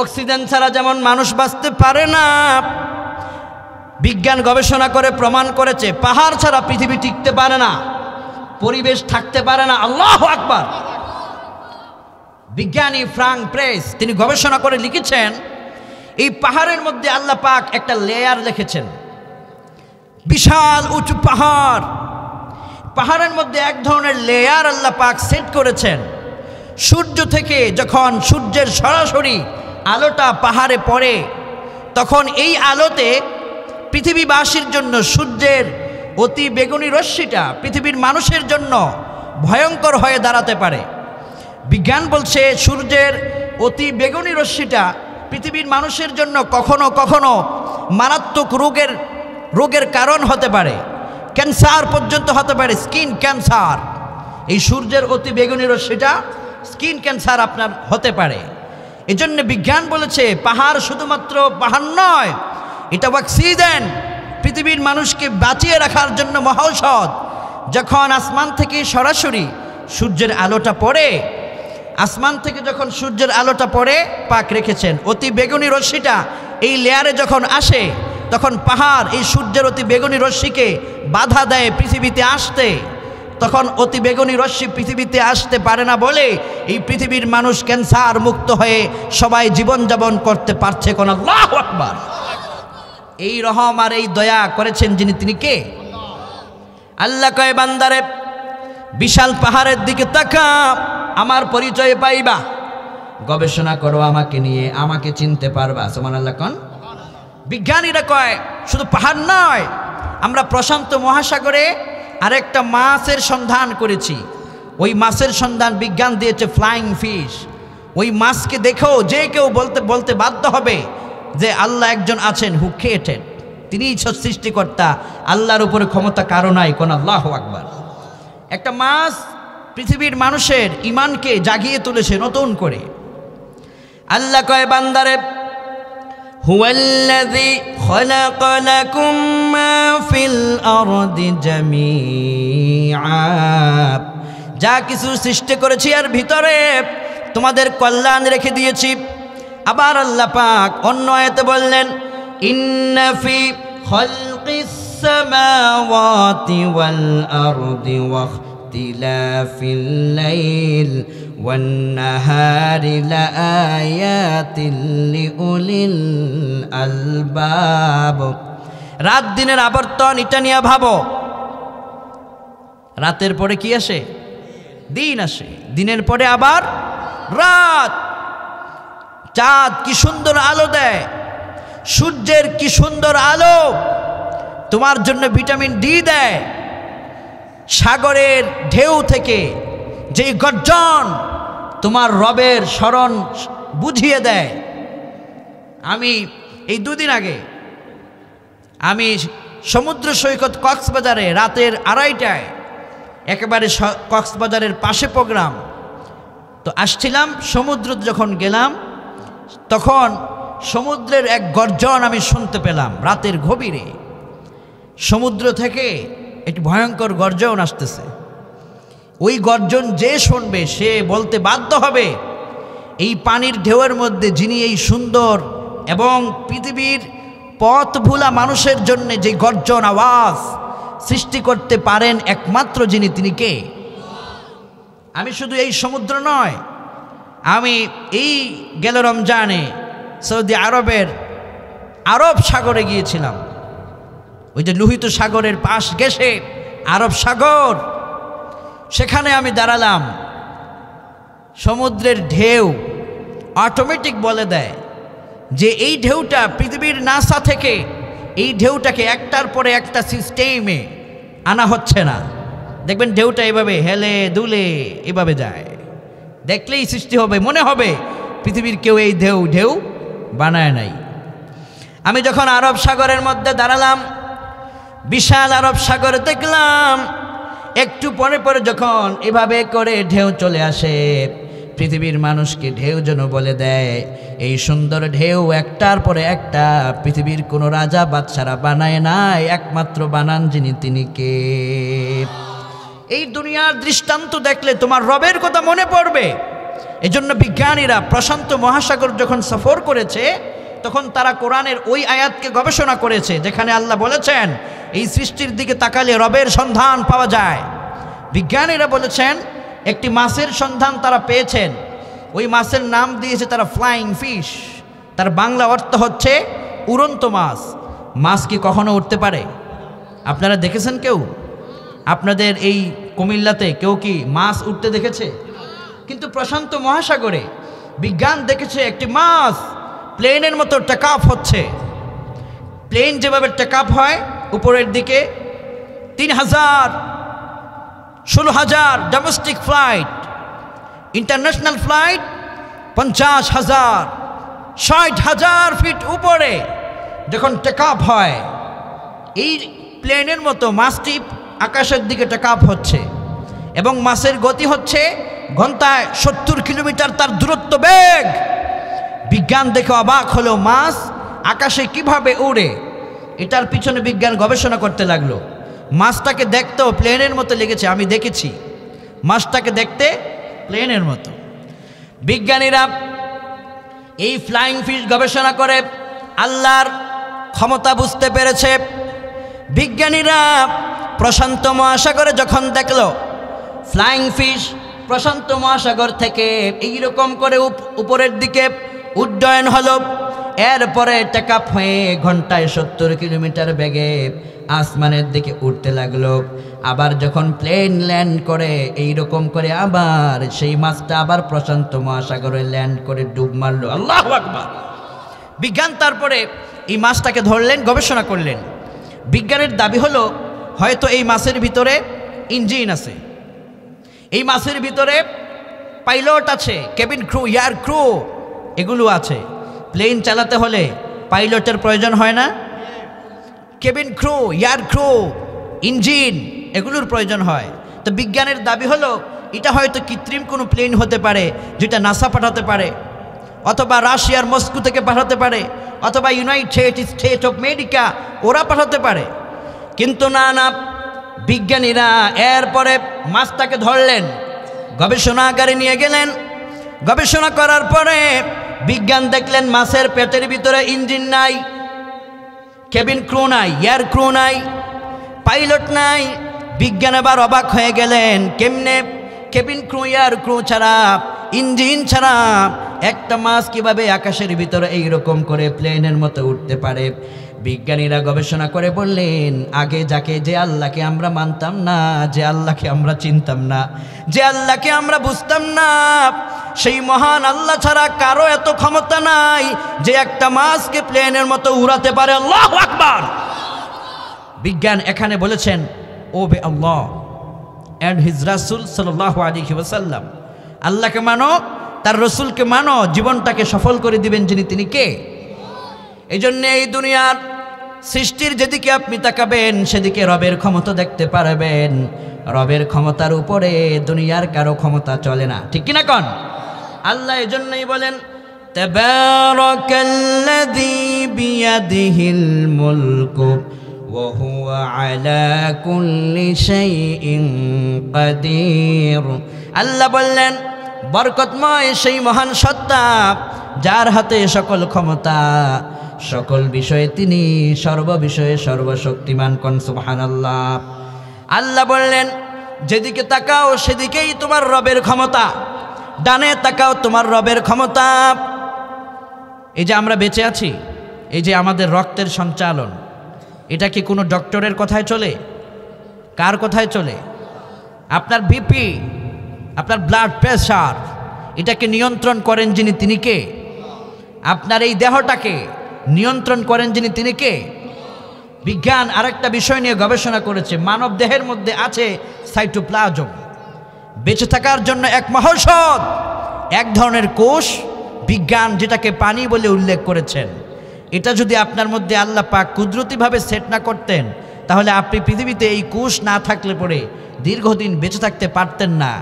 অক্সিজেন ছাড়া যেমন মানুষ বাঁচতে পারে না, বিজ্ঞান গবেষণা করে প্রমাণ করেছে পাহাড় ছাড়া পৃথিবী টিকতে পারে না, পরিবেশ থাকতে পারে না। আল্লাহু আকবার। বিজ্ঞানী ফ্রাঙ্ক প্রেস তিনি গবেষণা করে লিখেছেন এই পাহাড়ের মধ্যে আল্লাহ পাক একটা লেয়ার রেখেছেন, বিশাল উঁচু পাহাড়, পাহাড়ের মধ্যে এক ধরনের লেয়ার আল্লাহ পাক সেট করেছেন। সূর্য থেকে যখন সূর্যের সরাসরি আলোটা পাহাড়ে পড়ে তখন এই আলোতে পৃথিবীবাসীর জন্য সূর্যের অতি বেগুনি রশ্মিটা পৃথিবীর মানুষের জন্য ভয়ঙ্কর হয়ে দাঁড়াতে পারে। বিজ্ঞান বলছে সূর্যের অতি বেগুনি রশ্মিটা পৃথিবীর মানুষের জন্য কখনো কখনো মারাত্মক রোগের কারণ হতে পারে, ক্যান্সার পর্যন্ত হতে পারে, স্কিন ক্যান্সার। এই সূর্যের অতি বেগুনি রশ্মিটা স্কিন ক্যান্সার আপনার হতে পারে। এজন্য বিজ্ঞান বলেছে পাহাড় শুধুমাত্র পাহাড় নয়, এটা অক্সিজেন, পৃথিবীর মানুষকে বাঁচিয়ে রাখার জন্য মহাঔষধ। যখন আসমান থেকে সরাসরি সূর্যের আলোটা পড়ে, আসমান থেকে যখন সূর্যের আলোটা পড়ে পাক রেখেছেন, অতি বেগুনি রশ্মিটা এই লেয়ারে যখন আসে তখন পাহাড় এই সূর্যের অতি বেগুনি রশ্মিকে বাধা দেয় পৃথিবীতে আসতে। তখন অতি বেগুনি রশ্মি পৃথিবীতে আসতে পারে না বলে এই পৃথিবীর মানুষ ক্যান্সার মুক্ত হয়ে সবাই জীবনযাপন করতে পারছে। কোন আল্লাহু আকবার। এই রহম আর এই দয়া করেছেন যিনি, তিনি কে? আল্লাহ কয় বান্দারে বিশাল পাহাড়ের দিকে তাকা, আমার পরিচয় পাইবা, গবেষণা করো আমাকে নিয়ে, আমাকে চিনতে পারবা। সুবহানাল্লাহ কোন। বিজ্ঞানীরা কয় শুধু পাহাড় নয়, আমরা প্রশান্ত মহাসাগরে আরেকটা মাছের সন্ধান করেছি। ওই মাছের সন্ধান বিজ্ঞান দিয়েছে ফ্লাইং ফিশ। ওই মাছকে দেখেও যে কেউ বলতে বাধ্য হবে যে আল্লাহ একজন আছেন, হু ক্রিয়েটেড, তিনিই সৃষ্টিকর্তা, আল্লাহর উপরে ক্ষমতা কারো নাই। কোন আল্লাহু আকবার। একটা মাছ পৃথিবীর মানুষের ঈমানকে জাগিয়ে তুলেছে নতুন করে। আল্লাহ কয় বান্দারে হুয়াল্লাযী খালাকা লাকুম মা ফিল আরদি জামিআ, যা কিছু সৃষ্টি করেছি আর ভিতরে তোমাদের কল্যাণ রেখে দিয়েছি। আবার আল্লাহ পাক অন্য আয়াতে বললেন ইন্না ফি খালকিস সামাওয়াতি ওয়াল আরদি ওয়া ইখতিলাফিল লাইল ওয়ান নাহারি লাআয়াতিল লিউলিল আলবাব। রাত দিনের আবর্তন, এটা নিয়ে ভাবো। রাতের পরে কি আসে? দিন আসে, দিনের পরে আবার রাত। চাঁদ কি সুন্দর আলো দেয়, সূর্যের কি সুন্দর আলো তোমার জন্য ভিটামিন ডি দেয়। সাগরের ঢেউ থেকে যেই গর্জন তোমার রবের স্মরণ বুঝিয়ে দেয়। আমি এই দুদিন আগে আমি সমুদ্র সৈকত কক্সবাজারে রাতের 2:30টায়, একেবারে কক্সবাজারের পাশে প্রোগ্রাম, তো আসছিলাম। সমুদ্র যখন গেলাম তখন সমুদ্রের এক গর্জন আমি শুনতে পেলাম রাতের গভীরে। সমুদ্র থেকে একটি ভয়ঙ্কর গর্জন আসতেছে। ওই গর্জন যে শুনবে সে বলতে বাধ্য হবে এই পানির ঢেউয়ের মধ্যে যিনি এই সুন্দর এবং পৃথিবীর পথ ভোলা মানুষের জন্য যে গর্জন আওয়াজ সৃষ্টি করতে পারেন একমাত্র যিনি, তিনি কে? আমি শুধু এই সমুদ্র নয়, আমি এই গেল রমজানে সৌদি আরবের আরব সাগরে গিয়েছিলাম। ওই যে লোহিত সাগরের পাশ গেছে আরব সাগর, সেখানে আমি দাঁড়ালাম। সমুদ্রের ঢেউ অটোমেটিক বলে দেয় যে এই ঢেউটা পৃথিবীর নাসা থেকে এই ঢেউটাকে একটার পরে একটা সিস্টেমে আনা হচ্ছে না। দেখবেন ঢেউটা এভাবে হেলে দুলে এভাবে যায়, দেখলেই সৃষ্টি হবে, মনে হবে পৃথিবীর কেউ এই ঢেউ বানায় নাই। আমি যখন আরব সাগরের মধ্যে দাঁড়ালাম, বিশাল আরব সাগর দেখলাম। একটু পরে পরে যখন এভাবে করে ঢেউ চলে আসে, পৃথিবীর মানুষকে ঢেউ যেন বলে দেয়, এই সুন্দর ঢেউ একটার পরে একটা পৃথিবীর কোনো রাজা বাদশারা বানায় নাই, একমাত্র বানান যিনি তিনি কে? এই দুনিয়ার দৃষ্টান্ত দেখলে তোমার রবের কথা মনে পড়বে। এজন্য বিজ্ঞানীরা প্রশান্ত মহাসাগর যখন সফর করেছে তখন তারা কোরআনের ওই আয়াতকে গবেষণা করেছে যেখানে আল্লাহ বলেছেন এই সৃষ্টির দিকে তাকালে রবের সন্ধান পাওয়া যায়। বিজ্ঞানীরা বলেছেন একটি মাছের সন্ধান তারা পেয়েছেন, ওই মাছের নাম দিয়েছে তারা ফ্লাইং ফিশ, তার বাংলা অর্থ হচ্ছে উড়ন্ত মাছ। মাছ কি কখনো উঠতে পারে? আপনারা দেখেছেন কেউ? আপনাদের এই কুমিল্লাতে কেউ কি মাছ উঠতে দেখেছে? কিন্তু প্রশান্ত মহাসাগরে বিজ্ঞান দেখেছে একটি মাছ প্লেনের মতো টেক অফ হচ্ছে। প্লেন যেভাবে টেক অফ হয় উপরের দিকে 3000, 16,000 domestic flight, international flight 50,000, 60,000 feet উপরে যখন টেক অফ হয়, এই প্লেনের মতো মাছটি আকাশের দিকে টেক অফ হচ্ছে এবং মাছের গতি হচ্ছে ঘন্টায় 70 কিলোমিটার তার দূরত্ব বেগ। বিজ্ঞান দেখে অবাক হলো মাছ আকাশে কিভাবে উড়ে। এটার পিছনে বিজ্ঞান গবেষণা করতে লাগলো। মাছটাকে দেখতেও প্লেনের মতো লেগেছে, আমি দেখেছি মাছটাকে দেখতে প্লেনের মতো। বিজ্ঞানীরা এই ফ্লাইং ফিশ গবেষণা করে আল্লাহর ক্ষমতা বুঝতে পেরেছে। বিজ্ঞানীরা প্রশান্ত মহাসাগরে যখন দেখল ফ্লাইং ফিশ প্রশান্ত মহাসাগর থেকে এইরকম করে উপরের দিকে উড্ডয়ন হলো, এরপরে টেক আপ হয়ে ঘন্টায় 70 কিলোমিটার বেগে আসমানের দিকে উঠতে লাগলো। আবার যখন প্লেন ল্যান্ড করে এইরকম করে আবার সেই মাছটা আবার প্রশান্ত মহাসাগরে ল্যান্ড করে ডুব মারলো। আল্লাহু আকবার! বিজ্ঞান তারপরে এই মাছটাকে ধরলেন, গবেষণা করলেন। বিজ্ঞানের দাবি হলো হয়তো এই মাছের ভিতরে ইঞ্জিন আছে, এই মাছের ভিতরে পাইলট আছে, কেবিন ক্রু, এয়ার ক্রু এগুলো আছে। প্লেন চালাতে হলে পাইলটের প্রয়োজন হয় না? Cabin crew, air crew, engine এগুলোর প্রয়োজন হয়। তো বিজ্ঞানের দাবি হলো এটা হয়তো কৃত্রিম কোনো প্লেন হতে পারে যেটা নাসা পাঠাতে পারে, অথবা রাশিয়ার মস্কো থেকে পাঠাতে পারে, অথবা ইউনাইটেড স্টেট অফ আমেরিকা ওরা পাঠাতে পারে। কিন্তু না, বিজ্ঞানীরা এরপরে মাছটাকে ধরলেন, গবেষণাগারে নিয়ে গেলেন। গবেষণা করার পরে বিজ্ঞান দেখলেন মাছের পেটের ভিতরে ইঞ্জিন নাই, কেবিন ক্রু নাই, এয়ার ক্রু নাই, পাইলট নাই। বিজ্ঞান আবার অবাক হয়ে গেলেন, কেমনে কেবিন ক্রু, এয়ার ক্রু ছাড়া, ইঞ্জিন ছাড়া একটা মাছ কিভাবে আকাশের ভিতরে এইরকম করে প্লেনের মতো উঠতে পারে? বিজ্ঞানীরা গবেষণা করে বললেন আগে যে আল্লাহকে আমরা মানতাম না, যে আল্লাহকে আমরা চিনতাম না, যে আল্লাহকে আমরা বুঝতাম না, সেই মহান আল্লাহ ছাড়া কারো এত ক্ষমতা নাই যে একটা মাছকে প্লেনের মতো উড়াতে পারে। আল্লাহু আকবার! বিজ্ঞান এখানে বলেছেন ওবে আল্লাহ অ্যান্ড হিজ রাসূল সাল্লাল্লাহু আলাইহি ওয়াসাল্লাম, আল্লাহকে মানো, তার রসুলকে মানো, জীবনটাকে সফল করে দিবেন যিনি তিনি কে? এই জন্য এই দুনিয়ার সৃষ্টির যেদিকে আপনি তাকাবেন সেদিকে রবের ক্ষমতা দেখতে পারবেন। রবের ক্ষমতার উপরে দুনিয়ার কারো ক্ষমতা চলে না, ঠিক কিনা কন? আল্লাহ এই জন্যই বলেন তাবারাকাল্লাযী বিয়াদিহিল মুলকু ওয়া হুয়া আলা কুল্লি শাইইন কাদির। আল্লাহ বললেন বরকতময় সেই মহান সত্তা যার হাতে সকল ক্ষমতা, সকল বিষয়ে তিনি সর্ববিষয়ে সর্বশক্তিমান। কোন সুবহানাল্লাহ! আল্লাহ বললেন যেদিকে তাকাও সেদিকেই তোমার রবের ক্ষমতা, ডানে তাকাও তোমার রবের ক্ষমতা। এই যে আমরা বেঁচে আছি, এই যে আমাদের রক্তের সঞ্চালন, এটা কি কোনো ডক্টরের কথায় চলে? কার কথায় চলে? আপনার বিপি, আপনার ব্লাড প্রেশার, এটাকে নিয়ন্ত্রণ করেন যিনি তিনি কে? আপনার এই দেহটাকে নিয়ন্ত্রণ করেন যিনি তিনি কে? বিজ্ঞান আরেকটা বিষয় নিয়ে গবেষণা করেছে, মানব দেহের মধ্যে আছে সাইটোপ্লাজম, বেঁচে থাকার জন্য এক মহৌষধ, এক ধরনের কোষ, বিজ্ঞান যেটাকে পানি বলে উল্লেখ করেছেন। এটা যদি আপনার মধ্যে আল্লাহ পাক কুদরতিভাবে সেট না করতেন তাহলে আপনি পৃথিবীতে এই কোষ না থাকলে পরে দীর্ঘদিন বেঁচে থাকতে পারতেন না।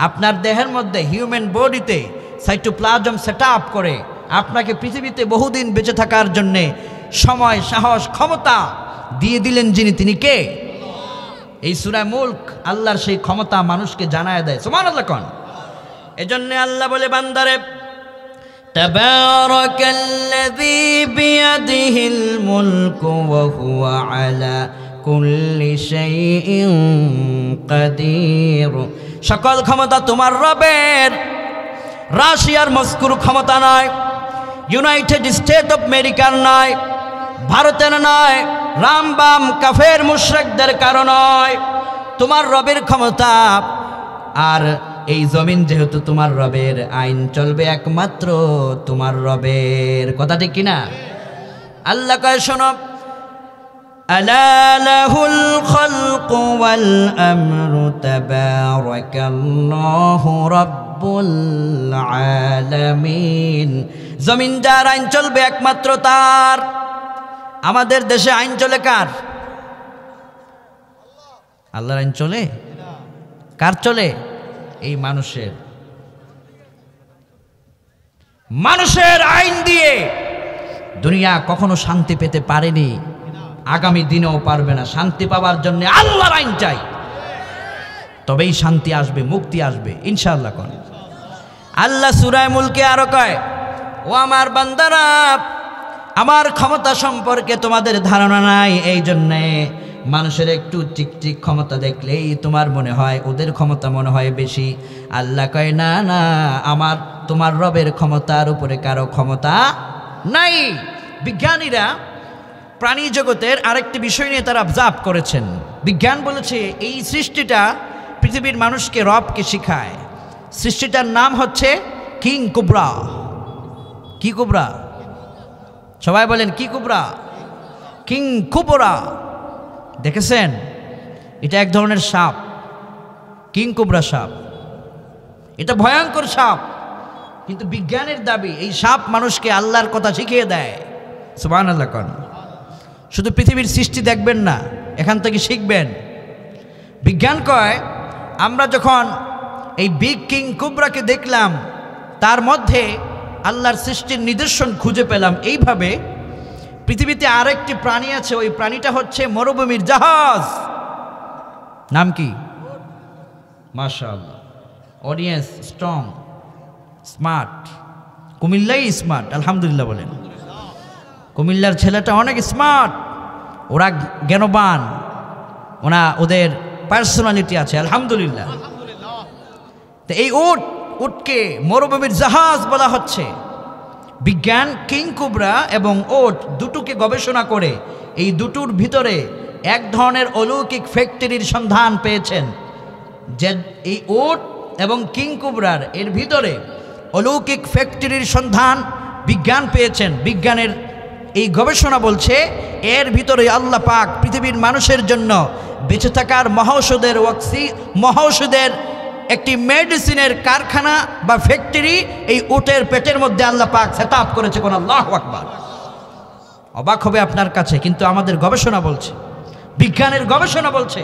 আপনার দেহের মধ্যে হিউম্যান বডিতে সাইটোপ্লাজম সেট আপ করে আপনাকে পৃথিবীতে বহুদিন বেঁচে থাকার জন্যে সময়, সাহস, ক্ষমতা দিয়ে দিলেন যিনি, তিনি কে? এই সূরা মুলক আল্লাহর সেই ক্ষমতা মানুষকে জানায় দেয়। সুবহানাল্লাহ কোন। এজন্য আল্লাহ বলে বান্দারে, তাবারাকাল্লাযী বিয়াদিহিল মুলকু ওয়া হুয়া আলা কুল্লি শাইইন কাদির। সকল ক্ষমতা তোমার রবের। রাশিয়ার মস্কোর ক্ষমতা নয়, ইউনাইটেড স্টেট অফ আমেরিকার নয়, ভারতের নয়, রামবাম কাফের মুশরিকদের কারণ নয়, তোমার রবের ক্ষমতা। আর এই জমিন যেহেতু তোমার রবের, আইন চলবে একমাত্র তোমার রবের। কথা ঠিক কিনা? আল্লাহ কয় শোনো, আলা লাহুল খালকু ওয়াল আমরু তাবারাকাল্লাহু রাব্বুল আলামিন। জমিন যার, আইন চলবে একমাত্র তার। আমাদের দেশে আইন চলে কার? আল্লাহর আইন চলে? কার চলে? এই মানুষের। মানুষের আইন দিয়ে দুনিয়া কখনো শান্তি পেতে পারেনি, আগামী দিনেও পারবে না। শান্তি পাওয়ার জন্য আল্লাহর আইন চাই, তবেই শান্তি আসবে, মুক্তি আসবে ইনশাআল্লাহ। কোন আল্লাহ সূরা মুলকে আরো কয়, ও আমার বান্দারা, আমার ক্ষমতা সম্পর্কে তোমাদের ধারণা নাই, এই জন্যে মানুষের একটু টিকটিক ক্ষমতা দেখলেই তোমার মনে হয় ওদের ক্ষমতা মনে হয় বেশি। আল্লাহ কয় না না, আমার তোমার রবের ক্ষমতার উপরে কারো ক্ষমতা নাই। বিজ্ঞানীরা প্রাণী জগতের আরেকটি বিষয় নিয়ে তারা অবজার্ভ করেছেন। বিজ্ঞান বলেছে এই সৃষ্টিটা পৃথিবীর মানুষকে রবকে শিখায়। সৃষ্টিটার নাম হচ্ছে কিং কোবরা। কি কোবরা? সবাই বলেন কি কোবরা? King cobra. দেখেছেন? এটা এক ধরনের সাপ, কিং কোবরা সাপ। এটা ভয়ঙ্কর সাপ, কিন্তু বিজ্ঞানের দাবি এই সাপ মানুষকে আল্লাহর কথা শিখিয়ে দেয়। সুবহানাল্লাহ কোন। শুধু পৃথিবীর সৃষ্টি দেখবেন না, এখান থেকে শিখবেন। বিজ্ঞান কয়, আমরা যখন এই বিগ কিং কোবরাকে দেখলাম, তার মধ্যে আল্লাহর সৃষ্টির নিদর্শন খুঁজে পেলাম। এইভাবে পৃথিবীতে আরেকটি প্রাণী আছে, ওই প্রাণীটা হচ্ছে মরুভূমির জাহাজ। নাম কি? মাশাআল্লাহ। Audience strong, smart. কুমিল্লাই স্মার্ট, আলহামদুলিল্লাহ বলেন। কুমিল্লার ছেলেটা অনেক স্মার্ট, ওরা জ্ঞানবান, ওদের পার্সোনালিটি আছে, আলহামদুলিল্লাহ। তো এই উটকে মরুভূমির জাহাজ বলা হচ্ছে। বিজ্ঞান কিং কোবরা এবং ওট দুটোকে গবেষণা করে এই দুটোর ভিতরে এক ধরনের অলৌকিক ফ্যাক্টরির সন্ধান পেয়েছেন। যে এই ওট এবং কিং কোবরার এর ভিতরে অলৌকিক ফ্যাক্টরির সন্ধান বিজ্ঞান পেয়েছেন। বিজ্ঞানের এই গবেষণা বলছে এর ভিতরে আল্লাহ পাক পৃথিবীর মানুষের জন্য বেঁচে থাকার মহৌষধের একটি মেডিসিনের কারখানা বা ফ্যাক্টরি এই উটের পেটের মধ্যে আল্লাহ পাক সেট আপ করেছে। কোন আল্লাহু আকবার। অবাক হবে আপনার কাছে, কিন্তু আমাদের গবেষণা বলছে, বিজ্ঞানের গবেষণা বলছে।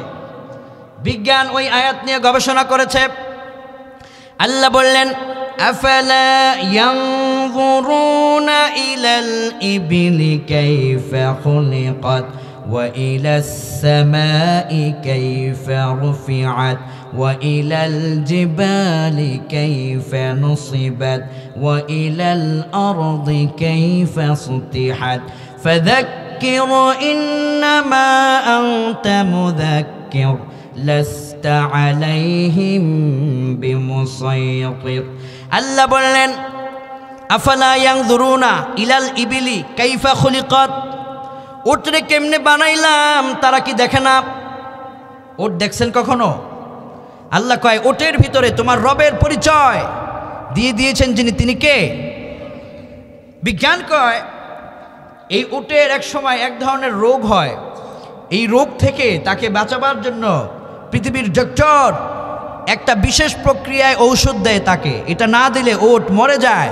বিজ্ঞান ওই আয়াত নিয়ে গবেষণা করেছে। আল্লাহ বললেন, আফালা ইয়ানজুরুনা ইলাল ইবিলি কাইফা খুলিকাত ওয়া ইলাস সামাই কাইফা রুফিআত ওয়া ইলাল জিবালি কাইফা নুসিবাত ওয়া ইলাল আরদি কাইফা সুতিহাত ফাযাক্কির ইন্নামা আনতা মুযাক্কির লাস্তা আলাইহিম বিমুসাইতির। আল্লাহ বললেন, আফালা ইয়ানজুরুনা ইলাল ইবিলি কাইফা খুলিকাত, উটরে কেমনে বানাইলাম তারা কি দেখে না? উট দেখছেন কখনো? আল্লাহ কয়, উটের ভিতরে তোমার রবের পরিচয় দিয়ে দিয়েছেন যিনি, তিনি কে? বিজ্ঞান কয়, এই উটের এক সময় এক ধরনের রোগ হয়। এই রোগ থেকে তাকে বাঁচাবার জন্য পৃথিবীর ডক্টর একটা বিশেষ প্রক্রিয়ায় ঔষধ দেয় তাকে। এটা না দিলে ওট মরে যায়।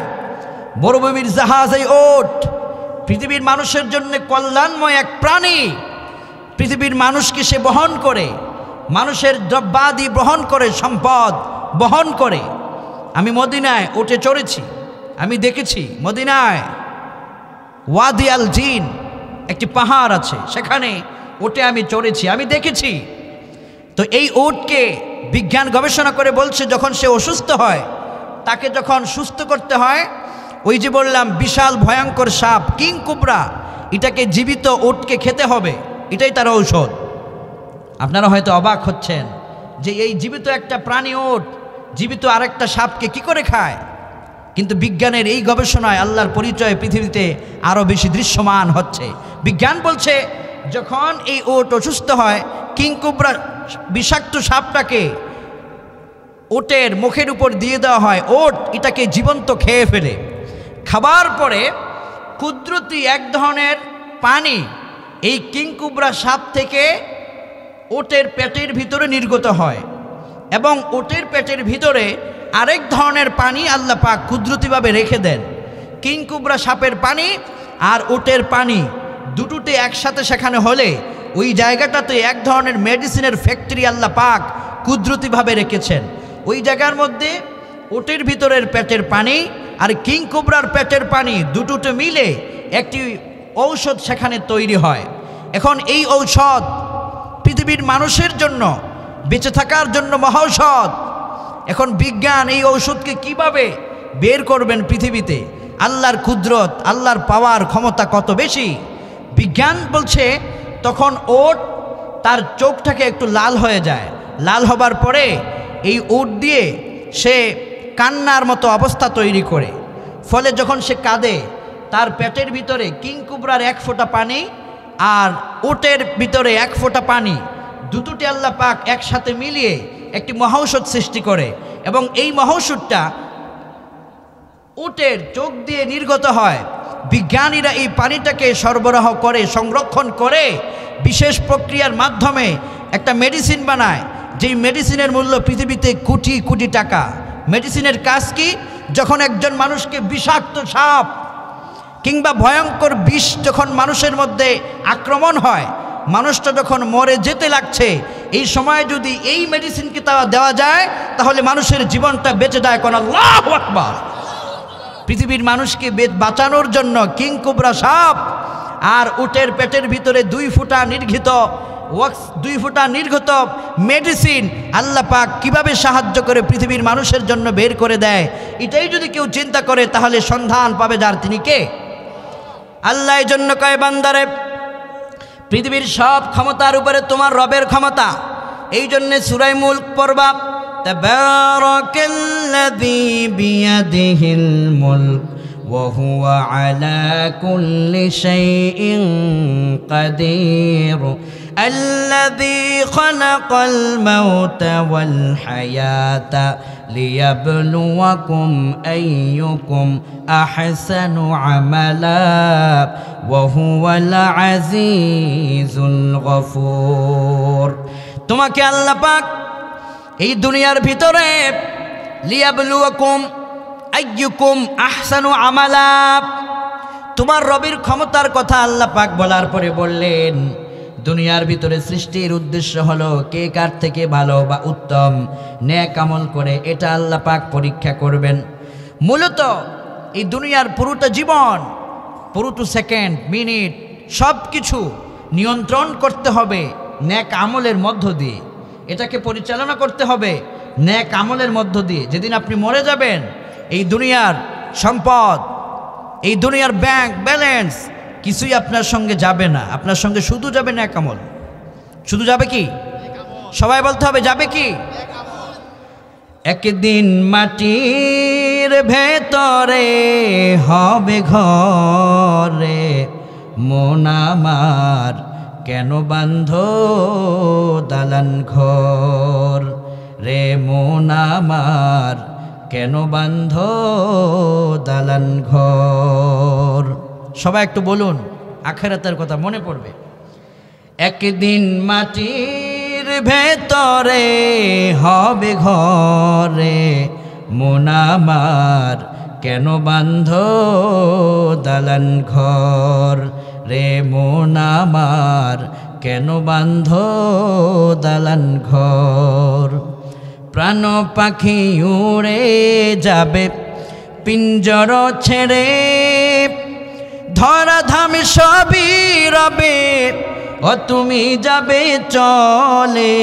মরুভূমির জাহাজ এই ওট পৃথিবীর মানুষের জন্য কল্যাণময় এক প্রাণী। পৃথিবীর মানুষকে সে বহন করে, মানুষের দ্রব্যাদি বহন করে, সম্পদ বহন করে। আমি মদিনায় উঠে চড়েছি, আমি দেখেছি মদিনায় ওয়াদি আল জিন একটি পাহাড় আছে, সেখানে উঠে আমি চড়েছি, আমি দেখেছি। তো এই উটকে বিজ্ঞান গবেষণা করে বলছে যখন সে অসুস্থ হয়, তাকে যখন সুস্থ করতে হয়, ওই যে বললাম বিশাল ভয়ঙ্কর সাপ কিং কোবরা, এটাকে জীবিত উটকে খেতে হবে, এটাই তার ঔষধ। আপনারা হয়তো অবাক হচ্ছেন যে এই জীবিত একটা প্রাণী উট জীবিত আরেকটা সাপকে কি করে খায়, কিন্তু বিজ্ঞানের এই গবেষণায় আল্লাহর পরিচয় পৃথিবীতে আরও বেশি দৃশ্যমান হচ্ছে। বিজ্ঞান বলছে যখন এই উট অসুস্থ হয়, কিং কোবরা বিষাক্ত সাপটাকে ওটের মুখের উপর দিয়ে দেওয়া হয়, ওট এটাকে জীবন্ত খেয়ে ফেলে। খাবার পরে কুদরতি এক ধরনের পানি এই কিং কোবরা সাপ থেকে ওটের পেটের ভিতরে নির্গত হয়, এবং ওটের পেটের ভিতরে আরেক ধরনের পানি আল্লাহ পাক কুদরতিভাবে রেখে দেন। কিং কোবরা সাপের পানি আর ওটের পানি দুটোতে একসাথে সেখানে হলে ওই জায়গাটাতে এক ধরনের মেডিসিনের ফ্যাক্টরি আল্লাহ পাক কুদরতিভাবে রেখেছেন। ওই জায়গার মধ্যে ওটের ভিতরের পেটের পানি আর কিং কোবরার পেটের পানি দুটোতে মিলে একটি ঔষধ সেখানে তৈরি হয়। এখন এই ঔষধ পৃথিবীর মানুষের জন্য বেঁচে থাকার জন্য মহৌষধ। এখন বিজ্ঞান এই ঔষধকে কিভাবে বের করবেন পৃথিবীতে, আল্লাহর কুদরত, আল্লাহর পাওয়ার ক্ষমতা কত বেশি। বিজ্ঞান বলছে তখন ওট তার চোখটাকে একটু লাল হয়ে যায়, লাল হবার পরে এই ওট দিয়ে সে কান্নার মতো অবস্থা তৈরি করে, ফলে যখন সে কাঁদে তার পেটের ভিতরে কিং কোবরার এক ফোঁটা পানি আর ওটের ভিতরে এক ফোঁটা পানি দুটোটি আল্লাহ পাক একসাথে মিলিয়ে একটি মহৌষধ সৃষ্টি করে, এবং এই মহৌষধটা উটের চোখ দিয়ে নির্গত হয়। বিজ্ঞানীরা এই পানিটাকে সরবরাহ করে, সংরক্ষণ করে বিশেষ প্রক্রিয়ার মাধ্যমে একটা মেডিসিন বানায়, যেই মেডিসিনের মূল্য পৃথিবীতে কোটি কোটি টাকা। মেডিসিনের কাজ কি? যখন একজন মানুষকে বিষাক্ত সাপ কিংবা ভয়ঙ্কর বিষ যখন মানুষের মধ্যে আক্রমণ হয়, মানুষটা যখন মরে যেতে লাগছে, এই সময় যদি এই মেডিসিনকে দেওয়া যায় তাহলে মানুষের জীবনটা বেঁচে যায়। কোন আল্লাহু আকবার। পৃথিবীর মানুষকে বাঁচানোর জন্য কিং কোবরা সাপ আর উটের পেটের ভিতরে 2 ফোঁটা নির্গত মেডিসিন আল্লাহ পাক কিভাবে সাহায্য করে পৃথিবীর মানুষের জন্য বের করে দেয়, এটাই যদি কেউ চিন্তা করে তাহলে সন্ধান পাবে যার তিনি কে? আল্লাহ। এই জন্য কয় বান্দারে, পৃথিবীর সব ক্ষমতার উপরে তোমার রবের ক্ষমতা। এই জন্যে সূরা মুলক পড়বা, তাবারাকাল্লাযী বিয়াদিহিল মুলক ওয়া হুয়া আলা কুল্লি শাইইন কাদির আল্লাযী খালাকাল মাউতা ওয়াল হায়াতা লিয়াবলুয়াকুম আইয়ুকুম আহসানু আমালা ওয়া হুয়াল আজিজুল গফুর। তোমাকে আল্লাহ পাক এই দুনিয়ার ভিতরে লিয়াবলুয়াকুম আইয়ুকুম আহসানু আমালা, তোমার রবের ক্ষমতার কথা আল্লাহ পাক বলার পরে বললেন দুনিয়ার ভিতরে সৃষ্টির উদ্দেশ্য হলো কে কার থেকে ভালো বা উত্তম নেক আমল করে, এটা আল্লাহ পাক পরীক্ষা করবেন। মূলত এই দুনিয়ার পুরোটা জীবন, পুরোটা সেকেন্ড মিনিট সব কিছু নিয়ন্ত্রণ করতে হবে নেক আমলের মধ্য দিয়ে, এটাকে পরিচালনা করতে হবে নেক আমলের মধ্য দিয়ে। যেদিন আপনি মরে যাবেন, এই দুনিয়ার সম্পদ, এই দুনিয়ার ব্যাংক ব্যালেন্স কিছুই আপনার সঙ্গে যাবে না, আপনার সঙ্গে শুধু যাবে নেক আমল। শুধু যাবে কি? সবাই বলতে হবে যাবে কি? একদিন মাটির ভেতরে হবে ঘরে, মন আমার কেন বান্ধ দালান ঘর রে, মন আমার কেন বান্ধ দালান ঘর। সবাই একটু বলুন, আখিরাতের কথা মনে পড়বে। একদিন মাটির ভেতরে হবে ঘরে, মন আমার কেন বান্ধ দালান ঘর রে, মন আমার কেন বান্ধ দালান ঘর। প্রাণ পাখি উড়ে যাবে পিঞ্জর ছেড়ে, ধরাধাম সবই রবে ও তুমি যাবে চলে।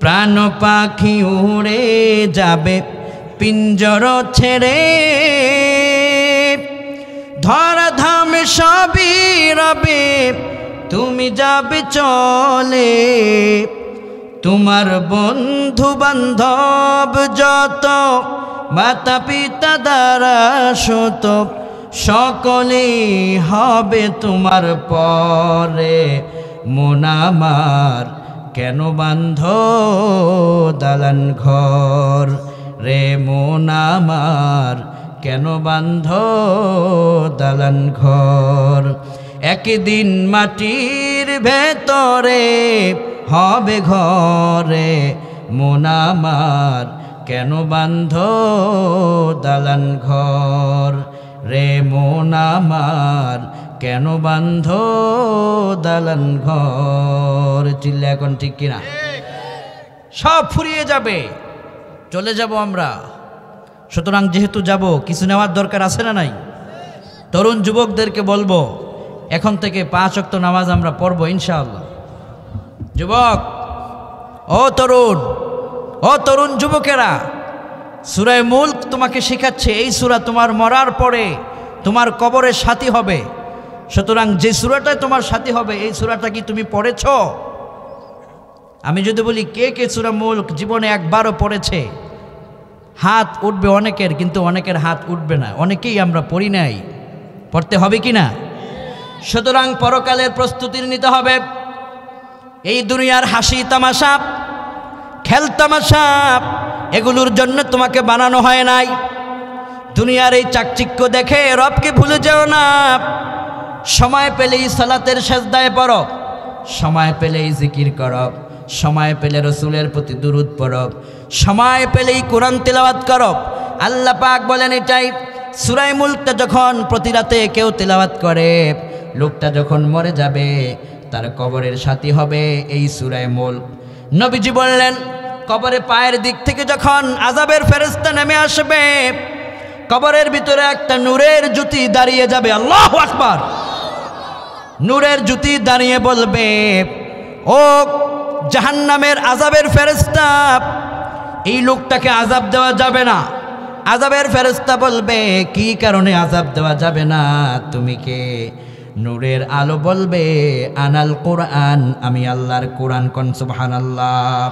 প্রাণ পাখি উড়ে যাবে পিঞ্জর ছেড়ে, ধরাধাম সবই রবে তুমি যাবে চলে। তোমার বন্ধু বান্ধব যত, মাতা পিতা দ্বারা শত, সকলে হবে তোমার পরে। মন আমার কেন বান্ধ দালান ঘর রে, মন আমার কেন বান্ধ দালান ঘর। একদিন মাটির ভেতরে হবে ঘরে, মন আমার কেন বান্ধ দালান ঘর রে, মন আমার কেন বান্ধ দালান ঘর। চিল্লা এখন ঠিক কিনা? সব ফুরিয়ে যাবে, চলে যাব আমরা। সুতরাং যেহেতু যাব, কিছু নেওয়ার দরকার আছে না নাই? তরুণ যুবকদেরকে বলবো, এখন থেকে 5 ওয়াক্ত নামাজ আমরা পড়বো ইনশাআল্লাহ। যুবক, ও তরুণ যুবকেরা, সূরা মুলক তোমাকে শেখাচ্ছে এই সূরা তোমার মরার পরে তোমার কবরের সাথী হবে। সুতরাং যে সূরাটাই তোমার সাথী হবে, এই সূরাটা কি তুমি পড়েছ? আমি যদি বলি কে কে সূরা মুলক জীবনে একবারও পড়েছে, হাত উঠবে অনেকের, কিন্তু অনেকের হাত উঠবে না। অনেকেই আমরা পড়ি নাই, পড়তে হবে কি না? সুতরাং পরকালের প্রস্তুতি নিতে হবে। এই দুনিয়ার হাসি তামাশা, খেল তামাশা, এগুলোর জন্য তোমাকে বানানো হয় নাই। দুনিয়ার এই চাকচিক্য দেখে রবকে ভুলে যেও না। সময় পেলেই সালাতের সেজদায় পড়ো, সময় পেলেই জিকির করো, সময় পেলে রসুলের প্রতি দুরূদ পড়ো, সময় পেলেই কোরআন তেলাওয়াত করো। আল্লাহ পাক বলেন এটাই, সূরা মুলকটা যখন প্রতি রাতে কেউ তেলাওয়াত করে, লোকটা যখন মরে যাবে তার কবরের সাথী হবে এই সূরা মুলক। নবীজি বললেন, কবরে পায়ের দিক থেকে যখন আযাবের ফেরেশতা নেমে আসবে, কবরের ভিতরে একটা নূরের জ্যোতি দাঁড়িয়ে যাবে। আল্লাহু আকবার। নূরের জ্যোতি দাঁড়িয়ে বলবে, ও জাহান্নামের আযাবের ফেরেশতা, এই লোকটাকে আযাব দেওয়া যাবে না। আযাবের ফেরেশতা বলবে, কি কারণে আযাব দেওয়া যাবে না? তুমি কে? নূরের আলো বলবে, আনাল কোরআন, আমি আল্লাহর কোরআন। কোন সুবহানাল্লাহ।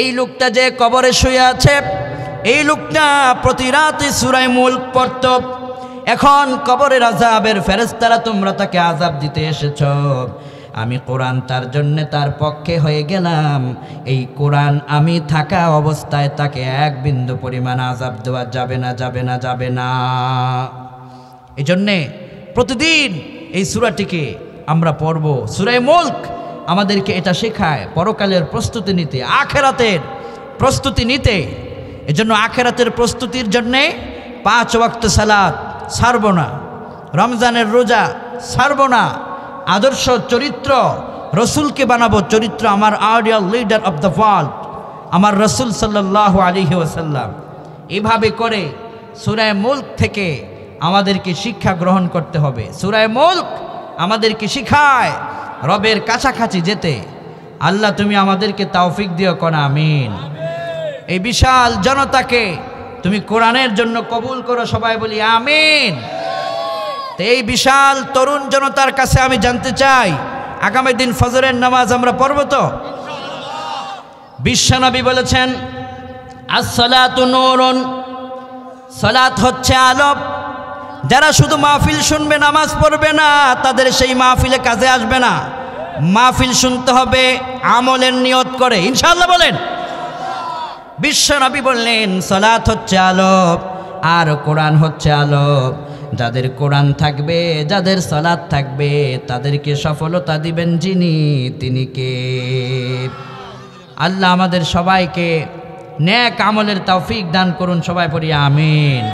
এই লোকটা যে কবরে শুয়ে আছে, এই লোকটা প্রতি রাতে সূরা মুলক পড়ত। এখন কবরের আযাবের ফেরেশতারা তোমরা তাকে আযাব দিতে এসেছ, আমি কোরআন তার জন্য তার পক্ষে হয়ে গেলাম। এই কোরআন আমি থাকা অবস্থায় তাকে এক বিন্দু পরিমাণ আযাব দেওয়া যাবে না, যাবে না, যাবে না। এই জন্যে প্রতিদিন এই সূরাটিকে আমরা পড়ব। সূরা মুলক আমাদেরকে এটা শেখায় পরকালের প্রস্তুতি নিতে, আখেরাতের প্রস্তুতি নিতে। এজন্য আখেরাতের প্রস্তুতির জন্যে 5 ওয়াক্ত সালাত ছাড়ব না, রমজানের রোজা ছাড়ব না, আদর্শ চরিত্র রসুলকে বানাবো চরিত্র। আমার ideal leader of the world আমার রসুল সাল্লাল্লাহু আলাইহি ওয়াসাল্লাম। এভাবে করে সূরা মুলক থেকে আমাদেরকে শিক্ষা গ্রহণ করতে হবে। সূরা মুলক আমাদেরকে শিখায় রবের কাছাকাছি যেতে। আল্লাহ তুমি আমাদেরকে তৌফিক দিও, কোনা আমিন। এই বিশাল জনতাকে তুমি কোরআনের জন্য কবুল করো, সবাই বলি আমিন। তো এই বিশাল তরুণ জনতার কাছে আমি জানতে চাই, আগামী দিন ফজরের নামাজ আমরা পড়ব তো? বিশ্বনবী বলেছেন, আসসালাতু নূরুন, সালাত হচ্ছে আলো। যারা শুধু মাহফিল শুনবে, নামাজ পড়বে না, তাদের সেই মাহফিলে কাজে আসবে না। মাহফিল শুনতে হবে আমলের নিয়ত করে, ইনশাআল্লাহ বলেন। বিশ্বনবী বললেন, সালাত হচ্ছে আলো আর কোরআন হচ্ছে আলো। যাদের কোরআন থাকবে, যাদের সালাত থাকবে, তাদেরকে সফলতা দিবেন যিনি, তিনি কে? আল্লাহ আমাদের সবাইকে নেক আমলের তৌফিক দান করুন, সবাই পড়ি আমিন।